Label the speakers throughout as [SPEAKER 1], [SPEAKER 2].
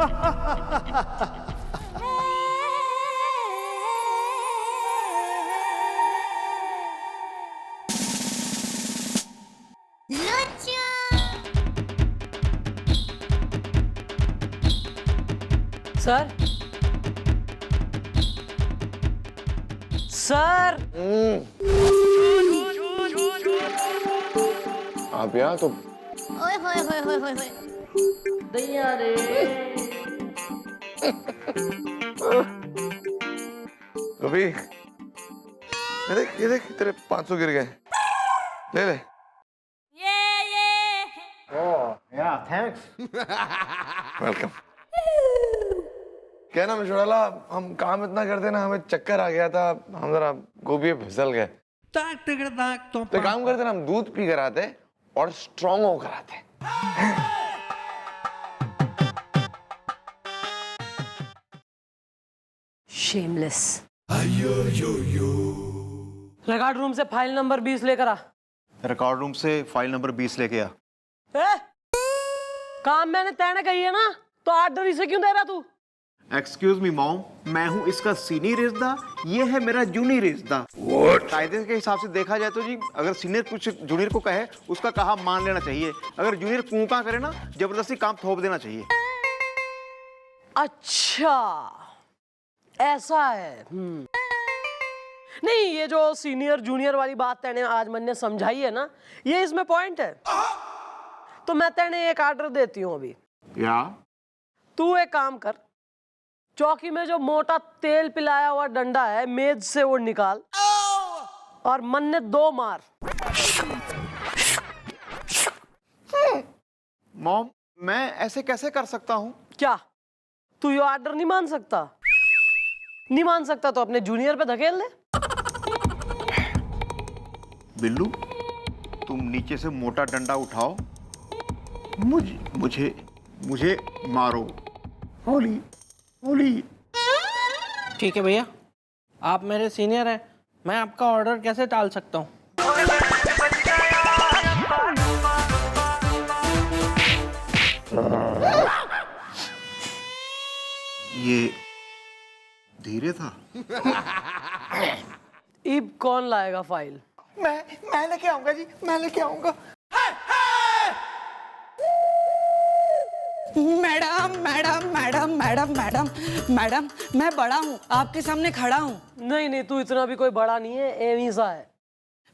[SPEAKER 1] Sir sir
[SPEAKER 2] आप यहाँ तो
[SPEAKER 3] ओए होए होए होए होए होए।
[SPEAKER 1] दैया रे।
[SPEAKER 2] कभी ये देख तेरे 500 गिर गए, ले ले।
[SPEAKER 4] Yeah, thanks.
[SPEAKER 2] वेलकम। क्या ना मिशोड़ा, हम काम इतना करते ना, हमें चक्कर आ गया था, हम जरा गोभी पे फिसल गए। तो काम करते ना, हम दूध पी कर आते और स्ट्रॉन्ग होकर आते।
[SPEAKER 1] शेमलेस। रिकॉर्ड रूम से फाइल नंबर 20 लेकर आ।
[SPEAKER 4] रिकॉर्ड रूम से फाइल नंबर 20 लेके आ।
[SPEAKER 1] काम मैंने तैने कही है ना, तो ऑर्डर इसे क्यों दे रहा तू?
[SPEAKER 4] एक्सक्यूज मी मॉम, मैं हूँ इसका सीनियर रिश्ता, ये है मेरा जूनियर रिश्ता। कायदे के हिसाब से देखा जाए तो जी, अगर सीनियर कुछ जूनियर को कहे, उसका कहा मान लेना चाहिए। अगर जूनियर कूका करे ना, जबरदस्ती काम थोप देना चाहिए।
[SPEAKER 1] अच्छा, ऐसा है। नहीं, ये जो सीनियर जूनियर वाली बात तैने आज मैंने समझाई है ना, ये इसमें पॉइंट है। तो मैं तेने एक ऑर्डर देती हूँ अभी।
[SPEAKER 4] या
[SPEAKER 1] तू एक काम कर, चौकी में जो मोटा तेल पिलाया हुआ डंडा है, मेज से वो निकाल और मन्ने 2 मार।
[SPEAKER 4] मॉम, मैं ऐसे कैसे कर सकता हूँ?
[SPEAKER 1] क्या तू ये ऑर्डर नहीं मान सकता? नहीं मान सकता तो अपने जूनियर पे धकेल दे।
[SPEAKER 4] बिल्लू, तुम नीचे से मोटा डंडा उठाओ, मुझे मारो। होली होली।
[SPEAKER 5] ठीक है भैया, आप मेरे सीनियर हैं, मैं आपका ऑर्डर कैसे टाल सकता हूँ?
[SPEAKER 4] ये धीरे था।
[SPEAKER 1] अब कौन लाएगा फाइल?
[SPEAKER 4] मैं लेके आऊंगा जी, मैं लेके आऊंगा।
[SPEAKER 6] Madam madam madam madam madam madam, मैं बड़ा हूँ, आपके सामने खड़ा हूँ।
[SPEAKER 1] नहीं नहीं, तू इतना भी कोई बड़ा नहीं है, एवी सा है।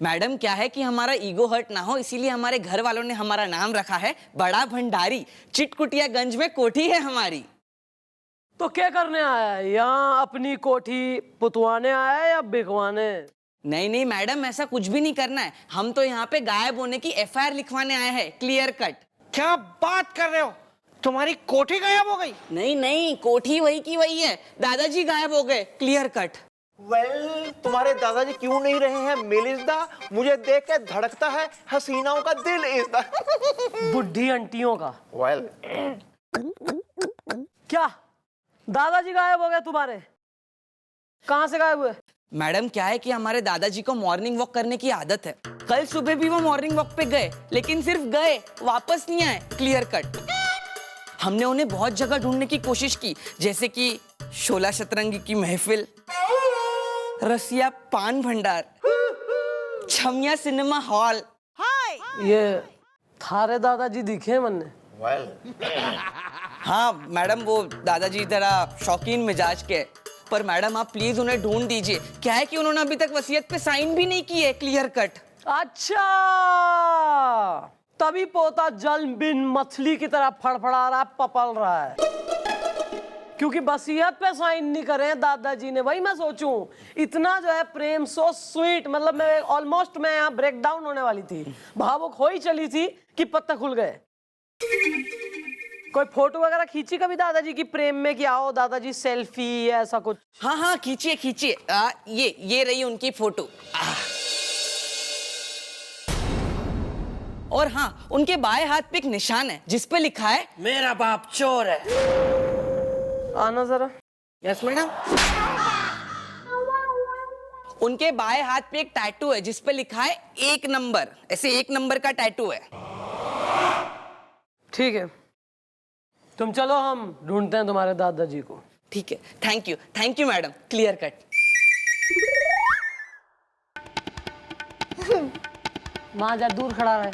[SPEAKER 6] मैडम क्या है कि हमारा ईगो हर्ट ना हो, इसीलिए हमारे घर वालों ने हमारा नाम रखा है बड़ा भंडारी। चिटकुटियागंज में कोठी है हमारी।
[SPEAKER 1] तो क्या करने आया है यहाँ? अपनी कोठी पुतवाने आया है या बिकवाने?
[SPEAKER 6] नहीं नहीं मैडम, ऐसा कुछ भी नहीं करना है, हम तो यहाँ पे गायब होने की FIR लिखवाने आए हैं, क्लियर कट।
[SPEAKER 5] क्या बात कर रहे हो? तुम्हारी कोठी गायब हो गई?
[SPEAKER 6] नहीं नहीं, कोठी वही की वही है, दादाजी गायब हो गए, क्लियर कट।
[SPEAKER 4] वेल, तुम्हारे दादाजी क्यों नहीं रहे हैं मिलिजदा? मुझे देख के धड़कता है हसीनाओं का दिल इजदा।
[SPEAKER 1] बुढ़ी अंटियों का।
[SPEAKER 4] वेल,
[SPEAKER 1] क्या दादाजी गायब हो गए तुम्हारे? कहाँ से गायब हुए?
[SPEAKER 6] मैडम क्या है कि हमारे दादाजी को मॉर्निंग वॉक करने की आदत है। कल सुबह भी वो मॉर्निंग वॉक पे गए, लेकिन सिर्फ गए, वापस नहीं आए, क्लियर कट। हमने उन्हें बहुत जगह ढूंढने की कोशिश की, जैसे कि शोला शतरंगी की महफिल, रसिया पान भंडार, छमिया सिनेमा हॉल।
[SPEAKER 1] ये थारे दादाजी दिखे मन्ने?
[SPEAKER 6] हाँ मैडम, वो दादाजी जरा शौकीन मिजाज के, पर मैडम आप प्लीज उन्हें ढूंढ दीजिए। क्या है कि उन्होंने अभी तक वसीयत पे साइन भी नहीं की है, क्लियर कट।
[SPEAKER 1] अच्छा, तभी पोता जल बिन मछली की तरह फड़फड़ा रहा, पपल रहा है, क्योंकि वसीयत पे साइन नहीं करे दादाजी ने। वही मैं सोचूं, इतना जो है प्रेम, सो स्वीट, मतलब मैं ऑलमोस्ट मैं यहाँ ब्रेक डाउन होने वाली थी, भावुक हो ही चली थी कि पत्ते खुल गए। कोई फोटो वगैरह खींची कभी दादाजी की प्रेम में कि आओ दादाजी सेल्फी या ऐसा कुछ?
[SPEAKER 6] हाँ हाँ खींचिए खींचिए, ये रही उनकी फोटो। और हाँ, उनके बाएं हाथ पे एक निशान है जिस पे लिखा है
[SPEAKER 5] मेरा बाप चोर है।
[SPEAKER 1] आना जरा।
[SPEAKER 5] Yes madam.
[SPEAKER 6] उनके बाएं हाथ पे एक टैटू है जिस पे लिखा है 1 नंबर, ऐसे 1 नंबर का टैटू है।
[SPEAKER 1] ठीक है, तुम चलो, हम ढूंढते हैं तुम्हारे दादाजी को।
[SPEAKER 6] ठीक है, thank you madam, clear cut.
[SPEAKER 1] वहां जा, दूर खड़ा है।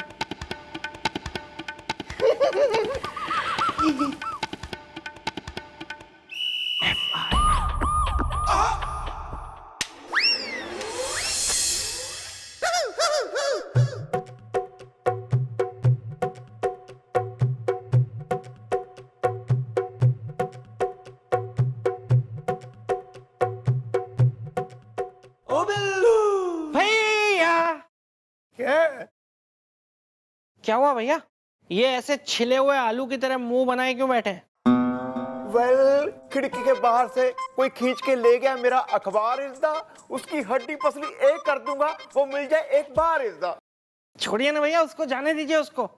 [SPEAKER 5] क्या हुआ भैया? ये ऐसे छिले हुए आलू की तरह मुंह बनाए क्यों बैठे हैं?
[SPEAKER 4] वेल, खिड़की के बाहर से कोई खींच के ले गया मेरा अखबार इज्दा, उसकी हड्डी पसली एक कर दूंगा, वो मिल जाए एक बार इज्दा।
[SPEAKER 5] छोड़िए ना भैया, उसको जाने दीजिए उसको।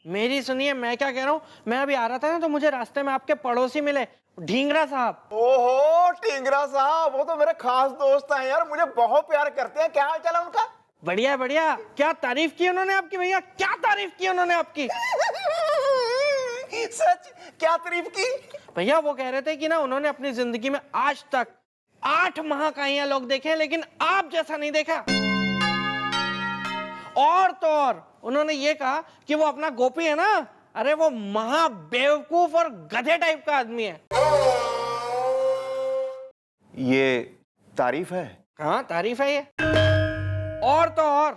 [SPEAKER 5] मेरी सुनिए, मैं क्या कह रहा हूँ, मैं अभी आ रहा था ना तो मुझे रास्ते में आपके पड़ोसी मिले, ढींगरा साहब।
[SPEAKER 4] ओहो, ढींगरा साहब, वो तो मेरे खास दोस्त हैं यार, मुझे बहुत प्यार करते हैं। क्या हाल चाल है उनका?
[SPEAKER 5] बढ़िया बढ़िया। क्या तारीफ की उन्होंने आपकी भैया, क्या तारीफ की उन्होंने आपकी?
[SPEAKER 4] सच? क्या तारीफ की?
[SPEAKER 5] भैया वो कह रहे थे कि ना उन्होंने अपनी जिंदगी में आज तक 8 महाकाइयां लोग देखे हैं, लेकिन आप जैसा नहीं देखा। और तो और उन्होंने ये कहा कि वो अपना गोपी है ना, अरे वो महा बेवकूफ और गधे टाइप का आदमी है।
[SPEAKER 4] ये तारीफ है?
[SPEAKER 5] हाँ, तारीफ है ये। और तो और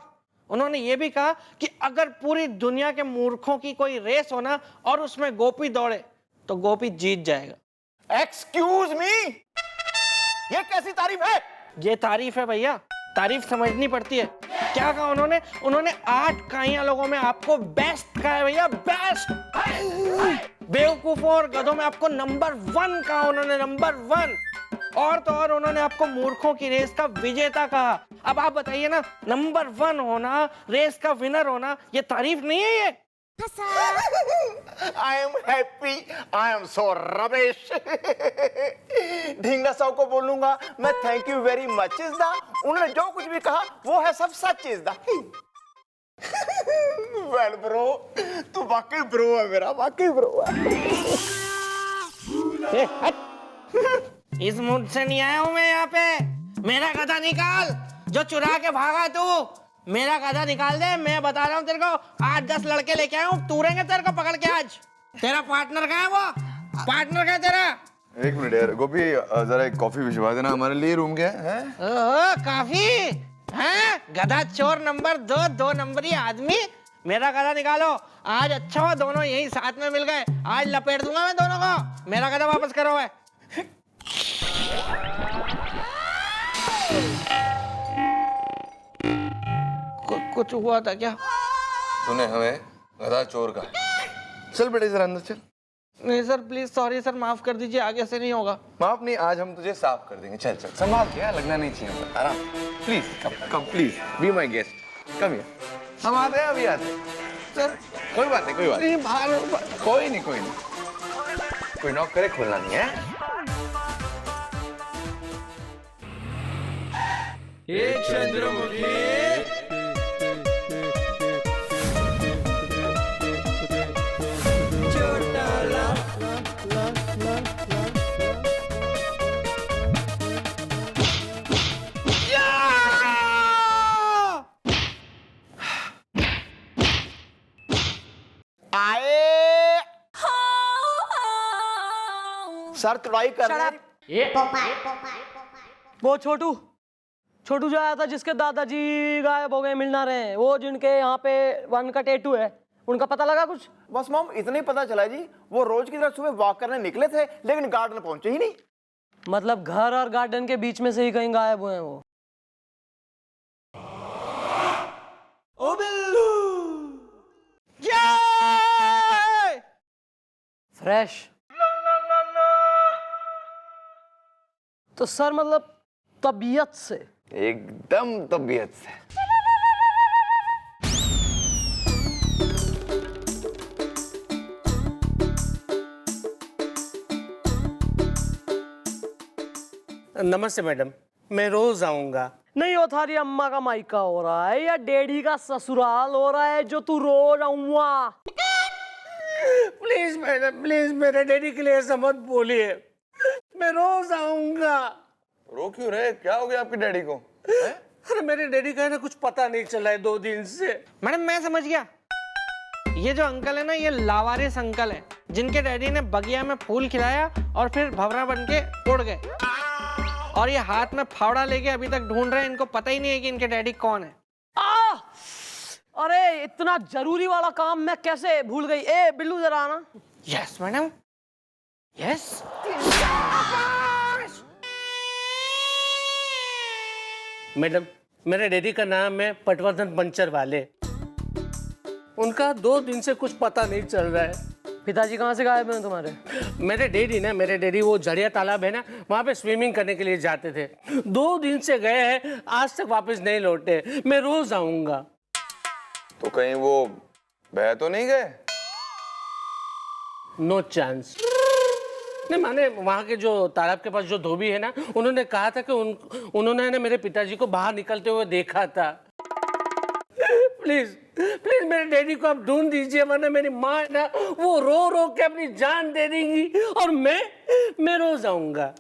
[SPEAKER 5] उन्होंने ये भी कहा कि अगर पूरी दुनिया के मूर्खों की कोई रेस हो ना और उसमें गोपी दौड़े तो गोपी जीत जाएगा।
[SPEAKER 4] एक्सक्यूज मी, ये कैसी तारीफ है?
[SPEAKER 5] ये तारीफ है भैया, तारीफ समझनी पड़ती है। क्या कहा उन्होंने? उन्होंने 8 काइयां लोगों में आपको बेस्ट कहा है भैया, बेस्ट। बेवकूफों और गधों में आपको नंबर 1 कहा उन्होंने, नंबर 1। और तो और उन्होंने आपको मूर्खों की रेस का विजेता कहा। अब आप बताइए ना, नंबर 1 होना, रेस का विनर होना, ये तारीफ नहीं है ये?
[SPEAKER 4] I am happy, I am so rubbish। Dhinga साहब को बोलूंगा मैं थैंक यू वेरी मच इज्दा, उन्होंने जो कुछ भी कहा वो है सब सच इज्दा। वेल ब्रो, तू वाकई ब्रो है मेरा, वाकई ब्रो है।
[SPEAKER 5] इस मूड से नहीं आया हूं मैं यहाँ पे। मेरा गधा निकाल, जो चुरा के भागा तू। मेरा गधा निकाल दे, मैं बता रहा हूँ तेरे को। 8-10 लड़के लेके आया हूँ, तूरेंगे तेरे को पकड़ के आज। तेरा पार्टनर कहाँ है? वो पार्टनर कहाँ है तेरा?
[SPEAKER 2] एक मिनट यार गोपी, जरा एक कॉफी भिजवा देना हमारे लिए, रूम क्या है?
[SPEAKER 5] ओह काफी है। गधा चोर नंबर 2, 2 नंबरी आदमी। मेरा गधा निकालो आज। अच्छा हुआ दोनों यही साथ में मिल गए, आज लपेट दूंगा मैं दोनों को। मेरा गधा वापस करो है। कुछ हुआ था क्या?
[SPEAKER 2] तूने हमें गधा चोर का। चल बेटे जरा अंदर चल।
[SPEAKER 5] नहीं सर प्लीज, सॉरी सर, माफ कर दीजिए, आगे से नहीं होगा।
[SPEAKER 2] माफ नहीं, आज हम तुझे साफ कर देंगे। चल चल, संभाल के, लगना नहीं चाहिए, आराम। Please come please, be my guest, come here. हम आते हैं, अभी आते हैं सर। कोई बात नहीं, कोई बात नहीं, कोई नहीं, कोई नहीं। कोई नॉक करे, खोलना नहीं है। चंद्रमुखी
[SPEAKER 4] सर तुड़ाई कर रहे हैं।
[SPEAKER 1] वो छोटू जो आया था, जिसके दादाजी गायब हो गए, मिल ना रहे हैं, वो जिनके यहाँ पे 1 का टैटू है, उनका पता लगा कुछ?
[SPEAKER 4] बस मॉम इतना ही पता चला जी, वो रोज की तरह सुबह वॉक करने निकले थे लेकिन गार्डन पहुंचे ही नहीं।
[SPEAKER 1] मतलब घर और गार्डन के बीच में से ही कहीं गायब हुए हैं वो।
[SPEAKER 5] ओ बिल्लू
[SPEAKER 1] फ्रेश। तो सर मतलब तबीयत से?
[SPEAKER 2] एकदम तबीयत से।
[SPEAKER 5] नमस्ते मैडम, मैं रोज आऊंगा।
[SPEAKER 1] नहीं, वो थारी अम्मा का मायका हो रहा है या डैडी का ससुराल हो रहा है जो तू रोज आऊंगा?
[SPEAKER 5] प्लीज
[SPEAKER 7] प्लीज मैडम, प्लीज मेरे डैडी के लिए ऐसा मत बोलिए, मैं रोज आऊंगा।
[SPEAKER 2] रो क्यों रहे? क्या हो गया आपके डैडी को?
[SPEAKER 7] अरे मेरे डैडी का है ना, कुछ पता नहीं चला है 2 दिन से।
[SPEAKER 5] मैडम मैं समझ गया, ये जो अंकल है ना, ये लावारिस अंकल है, जिनके डैडी ने बगिया में फूल खिलाया और फिर भंवरा बन के उड़ गए, और ये हाथ में फावड़ा लेके अभी तक ढूंढ रहे हैं। इनको पता ही नहीं है कि इनके डैडी कौन है।
[SPEAKER 1] अरे इतना जरूरी वाला काम मैं कैसे भूल गई। ए बिल्लू जरा आना।
[SPEAKER 5] Yes madam, yes.
[SPEAKER 7] मैडम मेरे डैडी का नाम है पटवर्धन पंचर वाले। उनका 2 दिन से कुछ पता नहीं चल रहा है।
[SPEAKER 1] पिताजी कहाँ से गायब हैं तुम्हारे?
[SPEAKER 7] मेरे डैडी वो झड़िया तालाब है ना, वहाँ पे स्विमिंग करने के लिए जाते थे। 2 दिन से गए हैं, आज तक वापस नहीं लौटे। मैं रोज आऊंगा।
[SPEAKER 2] तो कहीं वो बह तो नहीं गए?
[SPEAKER 7] No chance. नहीं माने, वहाँ के जो तालाब के पास जो धोबी है ना, उन्होंने कहा था कि उन्होंने ना मेरे पिताजी को बाहर निकलते हुए देखा था। प्लीज प्लीज मेरे डैडी को आप ढूंढ दीजिए, वरना मेरी माँ है ना, वो रो रो के अपनी जान दे देंगी, और मैं रोज आऊंगा।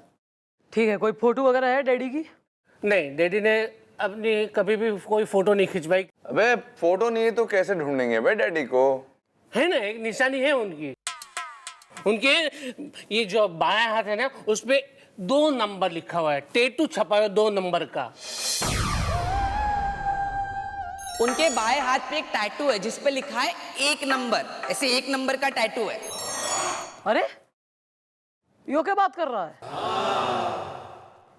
[SPEAKER 1] ठीक है, कोई फोटो वगैरह है डैडी की?
[SPEAKER 7] नहीं, डैडी ने अपनी कभी भी कोई फोटो नहीं खिंचवाई।
[SPEAKER 2] अबे फोटो नहीं है तो कैसे ढूंढेंगे बे डैडी को?
[SPEAKER 7] है ना, एक निशानी है उनकी। उनके ये जो बायां हाथ है ना, उस पे 2 नंबर लिखा हुआ है, टैटू छपा हुआ है 2 नंबर का।
[SPEAKER 6] उनके बाएं हाथ पे एक टैटू है जिस पे लिखा है 1 नंबर, ऐसे 1 नंबर का टैटू है।
[SPEAKER 1] अरे यो क्या बात कर रहा है?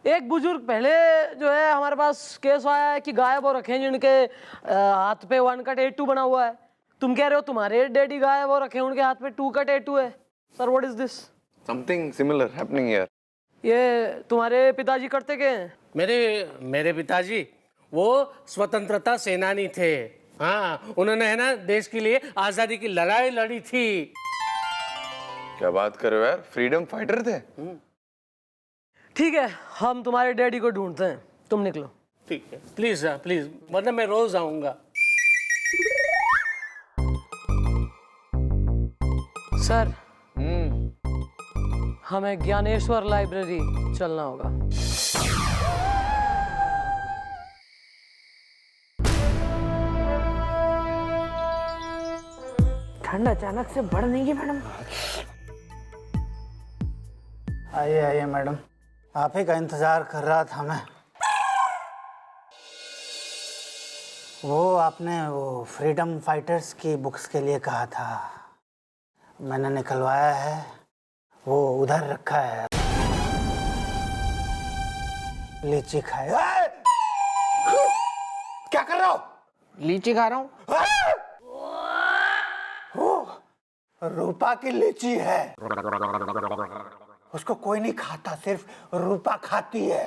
[SPEAKER 1] एक बुजुर्ग पहले जो है हमारे पास केस आया है कि गायब हो रखे हैं, जिनके हाथ पे 1 का टैटू बना हुआ है। तुम कह रहे हो तुम्हारे डैडी गायब हो रखे हैं, उनके हाथ पे 2 का टैटू है। Sir what is this?
[SPEAKER 2] Something similar happening here.
[SPEAKER 1] ये तुम्हारे पिताजी करते क्या हैं?
[SPEAKER 7] मेरे पिताजी वो स्वतंत्रता सेनानी थे। हाँ, उन्होंने है ना देश के लिए आजादी की लड़ाई लड़ी थी।
[SPEAKER 2] क्या बात कर रहे हो यार, फ्रीडम फाइटर थे?
[SPEAKER 1] ठीक है, हम तुम्हारे डैडी को ढूंढते हैं, तुम निकलो।
[SPEAKER 7] ठीक है, प्लीज प्लीज, वरना मैं रोज आऊंगा।
[SPEAKER 1] सर हमें ज्ञानेश्वर लाइब्रेरी चलना होगा।
[SPEAKER 5] ठंड अचानक से बढ़ नहीं गई मैडम?
[SPEAKER 8] आइए आइए मैडम, आप ही का इंतजार कर रहा था मैं। वो आपने वो फ्रीडम फाइटर्स की बुक्स के लिए कहा था, मैंने निकलवाया है, वो उधर रखा है। लीची खाए। क्या कर रहा हो?
[SPEAKER 5] लीची खा रहा हूँ।
[SPEAKER 8] रूपा की लीची है, उसको कोई नहीं खाता, सिर्फ रूपा खाती है।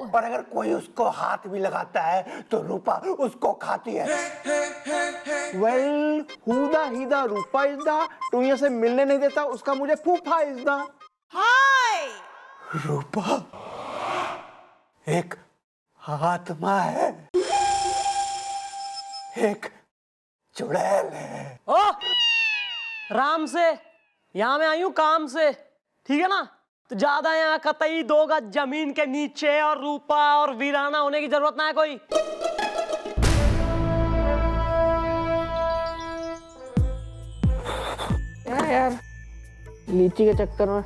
[SPEAKER 8] और अगर कोई उसको हाथ भी लगाता है तो रूपा उसको खाती है।
[SPEAKER 4] वेल हुदा हिदा रूपा इजदा, टुइया से मिलने नहीं देता उसका मुझे फूफा इजदा।
[SPEAKER 8] रूपा एक आत्मा है, एक चुड़ैल है।
[SPEAKER 1] ओ राम से, यहाँ मैं आई हूँ काम से, ठीक है ना? तो ज्यादा यहाँ कतई 2 गज जमीन के नीचे और रूपा और वीराना होने की जरूरत ना है कोई।
[SPEAKER 5] क्या यार, लीची के चक्कर में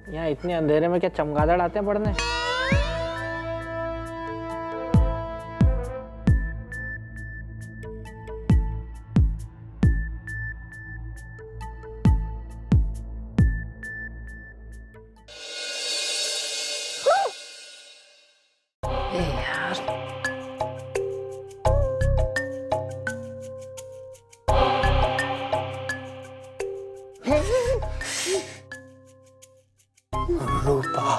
[SPEAKER 5] यहाँ इतने अंधेरे में क्या चमगादड़ आते हैं पढ़ने?
[SPEAKER 8] रूपा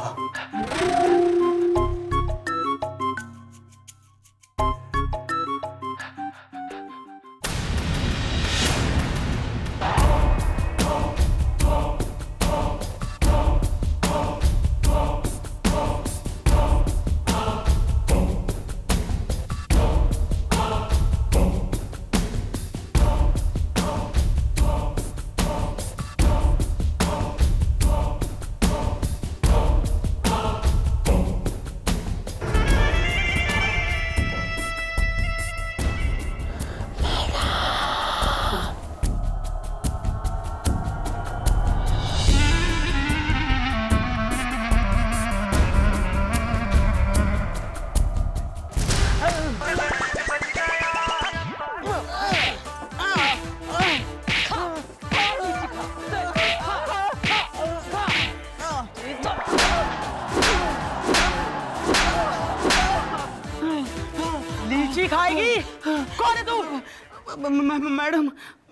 [SPEAKER 6] मैडम,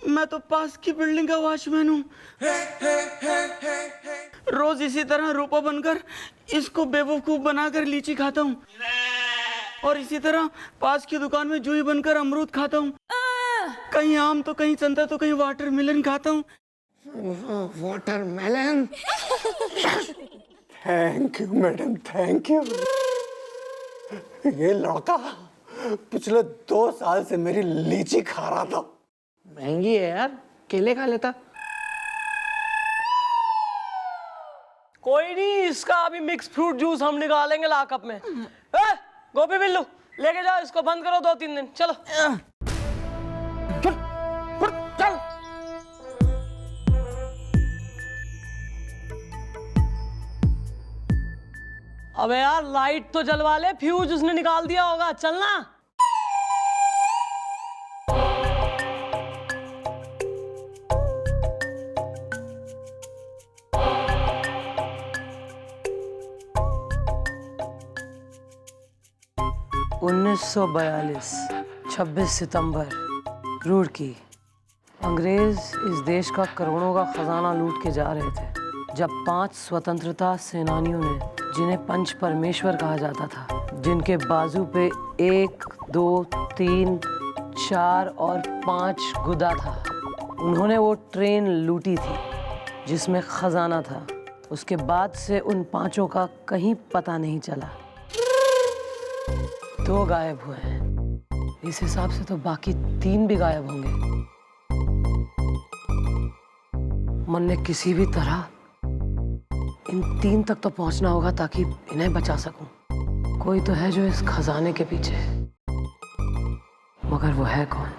[SPEAKER 6] मैं तो पास की बिल्डिंग का वॉचमैन हूँ। रोज इसी तरह रूपा बनकर इसको बेवकूफ बनाकर लीची खाता हूँ, और इसी तरह पास की दुकान में जूही बनकर अमरूद खाता हूँ। कहीं आम तो कहीं संतरा तो कहीं वाटरमेलन खाता हूँ।
[SPEAKER 2] Watermelon. Thank you madam, thank you. ये लड़का पिछले 2 साल से मेरी लीची खा रहा था।
[SPEAKER 5] महंगी है यार, केले खा लेता।
[SPEAKER 1] कोई नहीं, इसका अभी मिक्स फ्रूट जूस हम निकालेंगे लाकअप में। गोपी बिल्लू लेके जाओ इसको, बंद करो 2-3 दिन। चलो
[SPEAKER 5] चल।
[SPEAKER 1] अबे यार लाइट तो जलवा ले, फ्यूज उसने निकाल दिया होगा। चलना। (1942) 26 सितंबर। रुड़की। अंग्रेज इस देश का करोड़ों का खजाना लूट के जा रहे थे जब 5 स्वतंत्रता सेनानियों ने, जिन्हें पंच परमेश्वर कहा जाता था, जिनके बाजू पे 1, 2, 3, 4 और 5 गुदा था, उन्होंने वो ट्रेन लूटी थी जिसमें खजाना था। उसके बाद से उन 5 का कहीं पता नहीं चला। 2 गायब हुए हैं। इस हिसाब से तो बाकी 3 भी गायब होंगे। मन ने किसी भी तरह इन 3 तक तो पहुंचना होगा ताकि इन्हें बचा सकूं। कोई तो है जो इस खजाने के पीछे है, मगर वो है कौन?